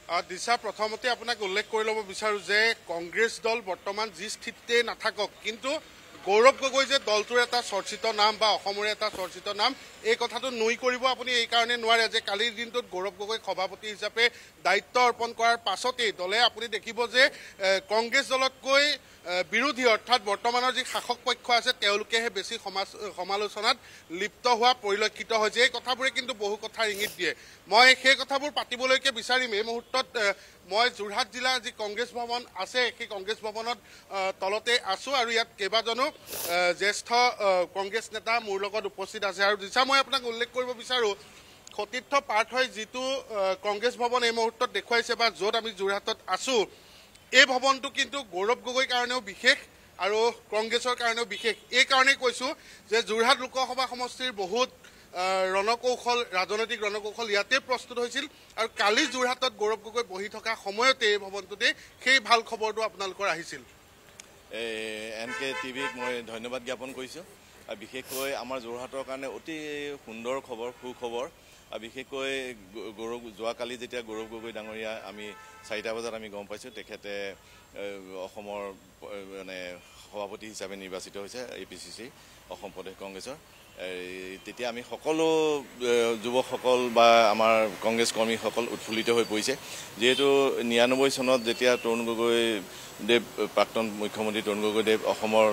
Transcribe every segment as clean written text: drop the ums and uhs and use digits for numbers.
দিশা প্ৰথমতে আপোনাক উল্লেখ কৰি ল'ব বিচাৰোঁ যে কংগ্ৰেছ দল বৰ্তমান যি স্থিতিতে নাথাকক কিন্তু গৌৰৱ গগৈ যে দলটোৰ এটা চৰ্চিত নাম বা অসমৰে এটা চৰ্চিত নাম এই কথাটো নুই কৰিব আপুনি এই কাৰণে নোৱাৰে যে কালিৰ দিনটোত গৌৰৱ গগৈ সভাপতি হিচাপে দায়িত্ব অৰ্পণ কৰাৰ পাছতেই দলে আপুনি দেখিব যে কংগ্ৰেছ দলতকৈ বিৰোধী অৰ্থাৎ বৰ্তমানৰ যি শাসক পক্ষ আছে তেওঁলোকেহে বেছি সমালোচনাত লিপ্ত হোৱা পৰিলক্ষিত হৈছে। এই কথাবোৰে কিন্তু বহু কথাৰ ইংগিত দিয়ে। মই সেই কথাবোৰ পাতিবলৈকে বিচাৰিম। এই মুহূৰ্তত মই যোৰহাট জিলাৰ যি কংগ্ৰেছ ভৱন আছে সেই কংগ্ৰেছ ভৱনত তলতে আছোঁ আৰু ইয়াত কেইবাজনো জ্যেষ্ঠ কংগ্ৰেছ নেতা মোৰ লগত উপস্থিত আছে। আৰু দিশা মই আপোনাক উল্লেখ কৰিব বিচাৰোঁ সতীৰ্থ পাৰ্থই যিটো কংগ্ৰেছ ভৱন এই মুহূৰ্তত দেখুৱাইছে বা য'ত আমি যোৰহাটত আছোঁ এই ভৱনটো কিন্তু গৌৰৱ গগৈৰ কাৰণেও বিশেষ আৰু কংগ্ৰেছৰ কাৰণেও বিশেষ। এই কাৰণেই কৈছোঁ যে যোৰহাট লোকসভা সমষ্টিৰ বহুত ৰণকৌশল ৰাজনৈতিক ৰণকৌশল ইয়াতে প্ৰস্তুত হৈছিল আৰু কালি যোৰহাটত গৌৰৱ গগৈ বহি থকা সময়তে এই ভৱনটোতে সেই ভাল খবৰটো আপোনালোকৰ আহিছিল। NK টিভিক মই ধন্যবাদ জ্ঞাপন কৰিছোঁ। আৰু বিশেষকৈ আমাৰ যোৰহাটৰ কাৰণে অতি সুন্দৰ খবৰ সুখবৰ। আৰু বিশেষকৈ যোৱাকালি যেতিয়া গৌৰৱ গগৈ ডাঙৰীয়া আমি 4টা বজাত আমি গম পাইছোঁ তেখেতে অসমৰ মানে সভাপতি হিচাপে নিৰ্বাচিত হৈছে APCC অসম প্ৰদেশ কংগ্ৰেছৰ। তেতিয়া আমি সকলো যুৱকসকল বা আমাৰ কংগ্ৰেছ কৰ্মীসকল উৎফুল্লিত হৈ পৰিছে। যিহেতু 99 চনত যেতিয়া তৰুণ গগৈদেৱ প্ৰাক্তন মুখ্যমন্ত্ৰী তৰুণ গগৈদেৱ অসমৰ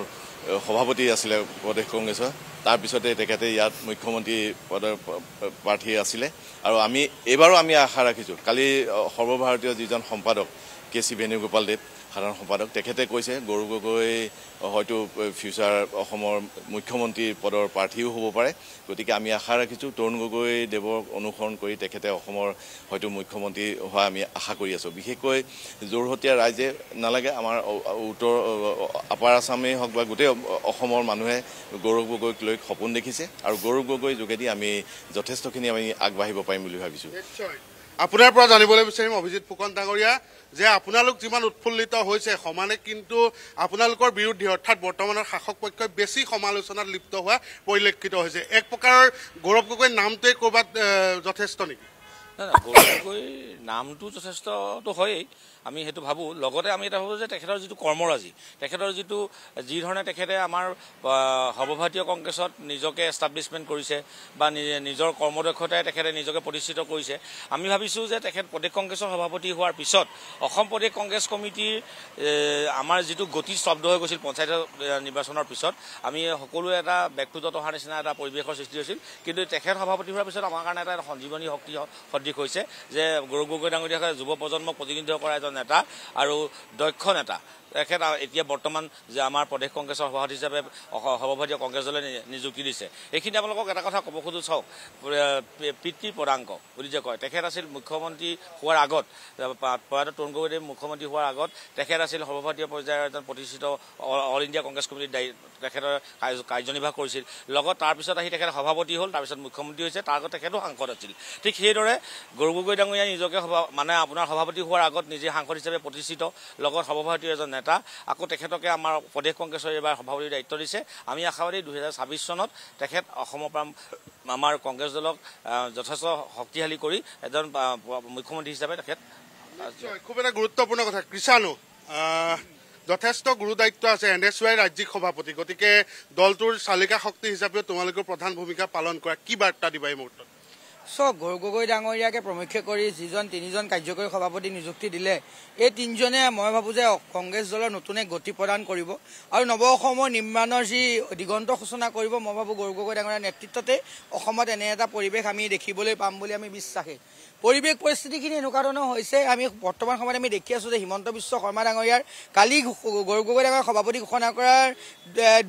সভাপতি আছিলে প্ৰদেশ কংগ্ৰেছৰ তাৰপিছতে তেখেতে ইয়াত মুখ্যমন্ত্ৰী পদৰ প্ৰাৰ্থী আছিলে। আৰু আমি এইবাৰো আমি আশা ৰাখিছোঁ কালি সৰ্বভাৰতীয় যিজন সম্পাদক KC বেণুগোপালদেৱ সাধাৰণ সম্পাদক তেখেতে কৈছে গৌৰৱ গগৈ হয়তো ফিউচাৰ অসমৰ মুখ্যমন্ত্ৰী পদৰ প্ৰাৰ্থীও হ'ব পাৰে। গতিকে আমি আশা ৰাখিছোঁ তৰুণ গগৈ দেৱক অনুসৰণ কৰি তেখেতে অসমৰ হয়তো মুখ্যমন্ত্ৰী হোৱা আমি আশা কৰি আছোঁ। বিশেষকৈ যোৰহতীয়া ৰাইজে নালাগে আমাৰ উত্তৰ আপাৰ আছামেই হওক বা গোটেই অসমৰ মানুহে গৌৰৱ গগৈক লৈ সপোন দেখিছে আৰু গৌৰৱ গগৈৰ যোগেদি আমি যথেষ্টখিনি আমি আগবাঢ়িব পাৰিম বুলি ভাবিছোঁ। আপোনাৰ পৰা জানিবলৈ বিচাৰিম অভিজিত ফুকন ডাঙৰীয়া যে আপোনালোক যিমান উৎফুল্লিত হৈছে সমানে কিন্তু আপোনালোকৰ বিৰুদ্ধে অৰ্থাৎ বৰ্তমানৰ শাসক পক্ষই বেছি সমালোচনাত লিপ্ত হোৱা পৰিলক্ষিত হৈছে। এক প্ৰকাৰৰ গৌৰৱ গগৈৰ নামটোৱে ক'ৰবাত যথেষ্ট নেকি? গৌৰৱ গগৈৰ নামটো যথেষ্টটো হয়েই আমি সেইটো ভাবোঁ। লগতে আমি এটা ভাবোঁ যে তেখেতৰ যিটো কৰ্মৰাজি তেখেতৰ যি ধৰণে তেখেতে আমাৰ সৰ্বভাৰতীয় কংগ্ৰেছত নিজকে এষ্টাব্লিছমেণ্ট কৰিছে বা নিজৰ কৰ্মদক্ষতাই তেখেতে নিজকে প্ৰতিষ্ঠিত কৰিছে। আমি ভাবিছোঁ যে তেখেত প্ৰদেশ কংগ্ৰেছৰ সভাপতি হোৱাৰ পিছত অসম প্ৰদেশ কংগ্ৰেছ কমিটিৰ আমাৰ যিটো গতি স্তব্ধ হৈ গৈছিল পঞ্চায়ত নিৰ্বাচনৰ পিছত আমি সকলোৱে এটা বেগটোত অহাৰ নিচিনা এটা পৰিৱেশৰ সৃষ্টি হৈছিল। কিন্তু তেখেত সভাপতি হোৱাৰ পিছত আমাৰ কাৰণে এটা সঞ্জীৱনী শক্তি সদৃশ হৈছে যে গৌৰৱ গগৈ ডাঙৰীয়া যুৱ প্ৰজন্মক প্ৰতিনিধিত্ব কৰা এজন নেতা আৰু দক্ষ নেতা। তেখেত এতিয়া বৰ্তমান যে আমাৰ প্ৰদেশ কংগ্ৰেছৰ সভাপতি হিচাপে সৰ্বভাৰতীয় কংগ্ৰেছ দলে নিযুক্তি দিছে। এইখিনি আপোনালোকক এটা কথা ক'ব খোজোঁ চাওক পিতৃ পদাংক বুলি যে কয় তেখেত আছিল মুখ্যমন্ত্ৰী হোৱাৰ আগত প্ৰয়াত তৰুণ গগৈদেৱ মুখ্যমন্ত্ৰী হোৱাৰ আগত তেখেত আছিল সৰ্বভাৰতীয় পৰ্যায়ৰ এজন প্ৰতিষ্ঠিত অল ইণ্ডিয়া কংগ্ৰেছ কমিটিৰ তেখেতৰ কাৰ্যনিৰ্বাহ কৰিছিল। লগত তাৰপিছত আহি তেখেত সভাপতি হ'ল তাৰপিছত মুখ্যমন্ত্ৰী হৈছে তাৰ আগত তেখেতো সাংসদ আছিল। ঠিক সেইদৰে গৌৰৱ গগৈ ডাঙৰীয়াই নিজকে মানে আপোনাৰ সভাপতি হোৱাৰ আগত নিজে সাংসদ হিচাপে প্ৰতিষ্ঠিত লগত সৰ্বভাৰতীয় এজন নেতা আকৌ তেখেতকে আমাৰ প্ৰদেশ কংগ্ৰেছৰ এইবাৰ সভাপতিৰ দায়িত্ব দিছে। আমি আশাবাদী 2026 চনত তেখেত অসমৰ পৰা আমাৰ কংগ্ৰেছ দলক যথেষ্ট শক্তিশালী কৰি এজন মুখ্যমন্ত্ৰী হিচাপে তেখেত খুব এটা গুৰুত্বপূৰ্ণ কথা। কৃষাণু যথেষ্ট গুৰু দায়িত্ব আছে NSY ৰাজ্যিক সভাপতি গতিকে দলটোৰ চালিকা শক্তি হিচাপেও তোমালোকৰ প্ৰধান ভূমিকা পালন কৰা কি বাৰ্তা দিবা এই মুহূৰ্তত? গৌৰৱ গগৈ ডাঙৰীয়াকে প্ৰমুখ্য কৰি যিজন 3জন কাৰ্যকৰী সভাপতি নিযুক্তি দিলে এই 3জনে মই ভাবোঁ যে কংগ্ৰেছ দলৰ নতুন এক গতি প্ৰদান কৰিব আৰু নৱ অসমৰ নিৰ্মাণৰ যি দিগন্ত সূচনা কৰিব। মই ভাবোঁ গৌৰৱ গগৈ ডাঙৰীয়াৰ নেতৃত্বতে অসমত এনে এটা পৰিৱেশ আমি দেখিবলৈ পাম বুলি আমি বিশ্বাসী। পৰিৱেশ পৰিস্থিতিখিনি এনেকুৱা ধৰণৰ হৈছে আমি বৰ্তমান সময়ত আমি দেখি আছোঁ যে হিমন্ত বিশ্ব শৰ্মা ডাঙৰীয়াৰ কালি গৌৰৱ গগৈ ডাঙৰীয়াৰ সভাপতি ঘোষণা কৰাৰ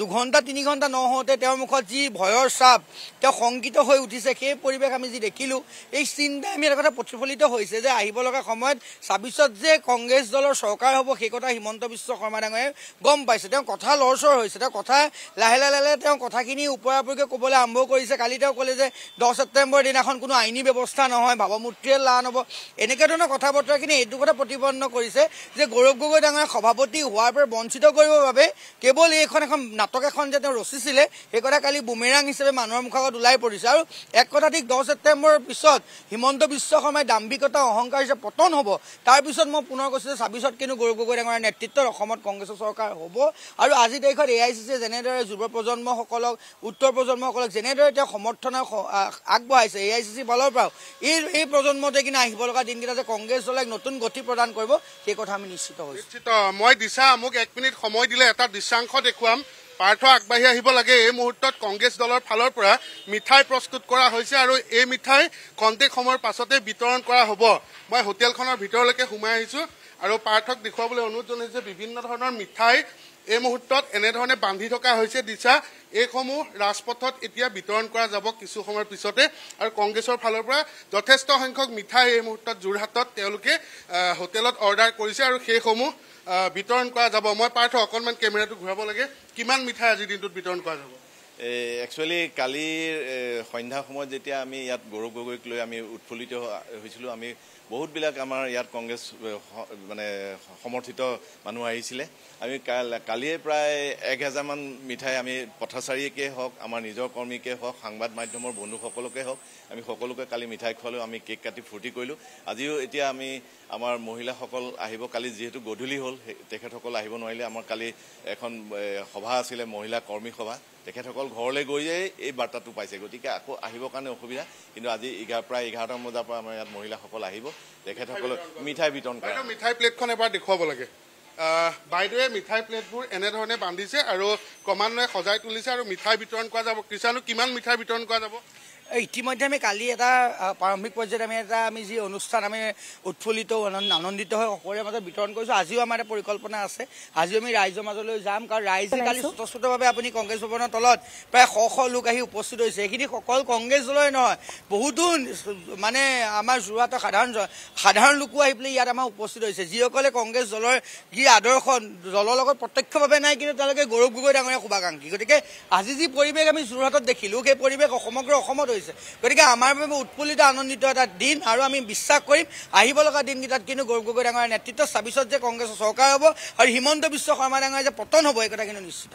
2 ঘণ্টা 3 ঘণ্টা নহওঁতে তেওঁৰ মুখত যি ভয়ৰ চাপ তেওঁ শংকিত হৈ উঠিছে সেই পৰিৱেশ আমি যি দেখিলোঁ এই চিন্তা আমি এটা কথা প্ৰতিফলিত হৈছে যে আহিব লগা সময়ত 26ত যে কংগ্ৰেছ দলৰ চৰকাৰ হ'ব সেই কথা হিমন্ত বিশ্ব শৰ্মা ডাঙৰীয়াই গম পাইছে। তেওঁ কথা লৰচৰ হৈছে তেওঁ কথা লাহে লাহে তেওঁ কথাখিনি ওপৰাওপৰিকৈ ক'বলৈ আৰম্ভ কৰিছে। কালি তেওঁ ক'লে যে 10 ছেপ্টেম্বৰ দিনাখন কোনো আইনী ব্যৱস্থা নহয় ভাৱমূৰ্তিৰে লান হ'ব এনেকুৱা ধৰণৰ কথা বতৰাখিনি এইটো কথা প্ৰতিপন্ন কৰিছে যে গৌৰৱ গগৈ ডাঙৰীয়া সভাপতি হোৱাৰ পৰা বঞ্চিত কৰিবৰ বাবে কেৱল এখন নাটক এখন যে তেওঁ ৰচিছিলে সেই কথা কালি বুমেৰাং হিচাপে মানুহৰ মুখত ওলাই পৰিছে। আৰু এক কথা ঠিক 10 ছেপ্টেম্বৰ ডিচেম্বৰৰ পিছত হিমন্ত বিশ্ব শৰ্মাই দাম্ভিকতা অহংকাৰ হিচাপে পতন হ'ব তাৰপিছত মই পুনৰ কৈছোঁ যে ২৬ত কিন্তু গৌৰৱ গগৈ ডাঙৰীয়াৰ নেতৃত্বত অসমত কংগ্ৰেছৰ চৰকাৰ হ'ব আৰু আজি তাৰিখত AICCয়ে যেনেদৰে যুৱ প্ৰজন্মসকলক উত্তৰ প্ৰজন্মসকলক যেনেদৰে তেওঁ সমৰ্থন আগবঢ়াইছে AICC ফালৰ পৰাও এই প্ৰজন্মতে কিন্তু আহিব লগা দিনকেইটা যে কংগ্ৰেছ দলে নতুন গতি প্ৰদান কৰিব সেই কথা আমি নিশ্চিত হৈছোঁ। নিশ্চিত মই দিছা মোক 1 মিনিট সময় দিলে এটা দৃশ্যাংশ দেখুৱাম। পাৰ্থ আগবাঢ়ি আহিব লাগে। এই মুহূৰ্তত কংগ্ৰেছ দলৰ ফালৰ পৰা মিঠাই প্ৰস্তুত কৰা হৈছে আৰু এই মিঠাই খন্তেক সময়ৰ পাছতে বিতৰণ কৰা হ'ব। মই হোটেলখনৰ ভিতৰলৈকে সোমাই আহিছোঁ আৰু পাৰ্থক দেখুৱাবলৈ অনুৰোধ জনাইছোঁ বিভিন্ন ধৰণৰ মিঠাই এই মুহূৰ্তত এনেধৰণে বান্ধি থকা হৈছে দিছা। এইসমূহ ৰাজপথত এতিয়া বিতৰণ কৰা যাব কিছু সময়ৰ পিছতে আৰু কংগ্ৰেছৰ ফালৰ পৰা যথেষ্ট সংখ্যক মিঠাই এই মুহূৰ্তত যোৰহাটত তেওঁলোকে হোটেলত অৰ্ডাৰ কৰিছে আৰু সেইসমূহ বিতৰণ কৰা যাব। মই পাৰ্থ অকণমান কেমেৰাটো ঘূৰাব লাগে। কিমান মিঠাই আজিৰ দিনটোত বিতৰণ কৰা যাব? একচুৱেলি কালিৰ সন্ধ্যা সময়ত যেতিয়া আমি ইয়াত গৌৰৱ গগৈক লৈ আমি উৎফুল্লিত হৈছিলোঁ, আমি বহুতবিলাক আমাৰ ইয়াত কংগ্ৰেছ মানে সমৰ্থিত মানুহ আহিছিলে। আমি কালিয়ে প্ৰায় 1000মান মিঠাই আমি পথাচাৰীকে হওক আমাৰ নিজৰ কৰ্মীকে হওক সাংবাদ মাধ্যমৰ বন্ধুসকলকে হওক আমি সকলোকে কালি মিঠাই খোৱালোঁ, আমি কেক কাটি ফূৰ্তি কৰিলোঁ। আজিও এতিয়া আমি আমাৰ মহিলাসকল আহিব। কালি যিহেতু গধূলি হ'ল তেখেতসকল আহিব নোৱাৰিলে। আমাৰ কালি এখন সভা আছিলে মহিলা কৰ্মী সভা, তেখেতসকল ঘৰলৈ গৈয়ে এই বাৰ্তাটো পাইছে, গতিকে আকৌ আহিবৰ কাৰণে অসুবিধা। কিন্তু আজি প্ৰায় 11টা বজাৰ পৰা আমাৰ ইয়াত মহিলাসকল আহিব, তেখেতসকলক মিঠাই বিতৰণ কৰা। মিঠাই প্লেটখন এবাৰ দেখুৱাব লাগে। বাইদেৱে মিঠাই প্লেটবোৰ এনেধৰণে বান্ধিছে আৰু ক্ৰমান্বয়ে সজাই তুলিছে আৰু মিঠাই বিতৰণ কৰা যাব। কৃষাণু কিমান মিঠাই বিতৰণ কৰা যাব? ইতিমধ্যে আমি কালি এটা প্ৰাৰম্ভিক পৰ্যায়ত আমি যি অনুষ্ঠান আমি উৎফুল্লিত আনন্দিত হৈ সকলোৰে মাজত বিতৰণ কৰিছোঁ। আজিও আমাৰ এটা পৰিকল্পনা আছে, আজিও আমি ৰাইজৰ মাজলৈ যাম, কাৰণ ৰাইজে কালি স্বতঃস্ফূৰ্তভাৱে আপুনি কংগ্ৰেছ ভৱনৰ তলত প্ৰায় শ লোক আহি উপস্থিত হৈছে। এইখিনি সকল কংগ্ৰেছ দলৰে নহয়, বহুতো মানে আমাৰ যোৰহাটৰ সাধাৰণ লোকো আহি পেলাই ইয়াত আমাৰ উপস্থিত হৈছে, যিসকলে কংগ্ৰেছ দলৰ যি আদৰ্শ দলৰ লগত প্ৰত্যক্ষভাৱে নাই কিন্তু তেওঁলোকে গৌৰৱ গগৈ ডাঙৰীয়া শুভাকাংক্ষী। গতিকে আজি যি পৰিৱেশ আমি যোৰহাটত দেখিলোঁ সেই পৰিৱেশ সমগ্ৰ অসমত। গতিকে আমাৰ বাবে উৎফুল্লিত আনন্দিত এটা দিন আৰু আমি বিশ্বাস কৰিম আহিব লগা দিনকেইটাত কিন্তু গৌৰৱ গগৈ ডাঙৰীয়াৰ নেতৃত্বত ২৬ত যে কংগ্ৰেছৰ চৰকাৰ হ'ব আৰু হিমন্ত বিশ্ব শৰ্মা ডাঙৰীয়া যে পতন হ'ব এই কথা কিন্তু নিশ্চিত।